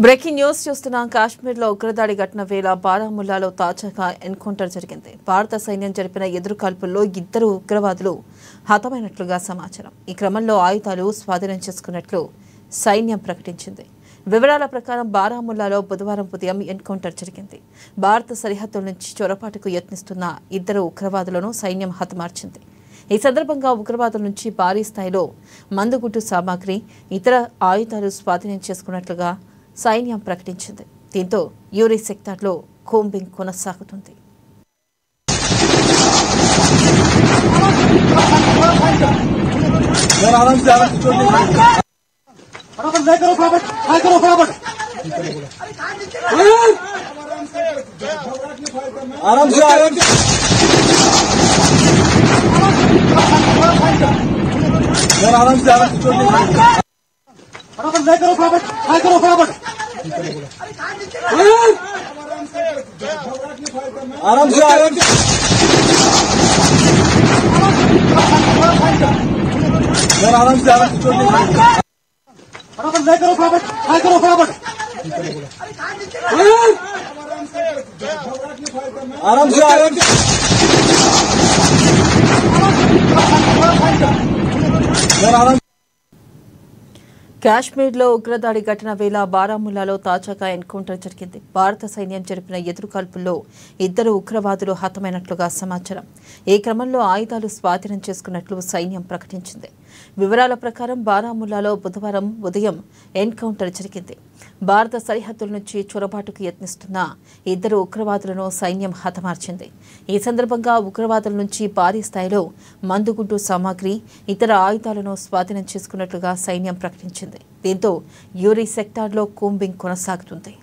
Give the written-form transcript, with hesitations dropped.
Breaking news చూస్తున్నాం. కాశ్మీర్లో ఉగ్రదాడి ఘటన వేళ బారాముల్లాలో తాజాగా ఎన్కౌంటర్ జరిగింది. భారత సైన్యం జరిపిన ఎదురుకాల్పుల్లో 2 ఉగ్రవాదులు హతమైనట్లుగా సమాచారం. ఈ క్రమంలో ఆయుధాలు స్వాధీనం చేసుకున్నట్లు సైన్యం ప్రకటించింది. వివరాల ప్రకారం బారాముల్లాలో బుధవారం ఉదయం ఎన్కౌంటర్ జరిగింది. భారత సరిహద్దుల నుంచి చొరబాటుకు యత్నిస్తున్న 2 ఉగ్రవాదులను సైన్యం హతమార్చింది. ఈ సందర్భంగా ఉగ్రవాదుల నుంచి భారీ స్థాయిలో మందుగుడ్డు సామాగ్రి, ఇతర ఆయుధాలు స్వాధీనం చేసుకున్నట్లుగా సైన్యం ప్రకటించింది. దీంతో యూరి సెక్టార్లో కూంబింగ్ కొనసాగుతుంది. కాశ్మీర్లో ఉగ్రదాడి ఘటన వేళ బారాముల్లాలో తాజాగా ఎన్కౌంటర్ జరిగింది. భారత సైన్యం జరిపిన ఎదురుకాల్పుల్లో 2 ఉగ్రవాదులు హతమైనట్లుగా సమాచారం. ఈ క్రమంలో ఆయుధాలు స్వాధీనం చేసుకున్నట్లు సైన్యం ప్రకటించింది. వివరాల ప్రకారం బారాముల్లాలో బుధవారం ఉదయం ఎన్కౌంటర్ జరిగింది. భారత సరిహద్దుల నుంచి చొరబాటుకు యత్నిస్తున్న 2 ఉగ్రవాదులను సైన్యం హతమార్చింది. ఈ సందర్భంగా ఉగ్రవాదుల నుంచి భారీ స్థాయిలో మందుగుడ్డు సామాగ్రి, ఇతర ఆయుధాలను స్వాధీనం చేసుకున్నట్లుగా సైన్యం ప్రకటించింది. దీంతో యూరి సెక్టార్లో కూంబింగ్ కొనసాగుతుంది.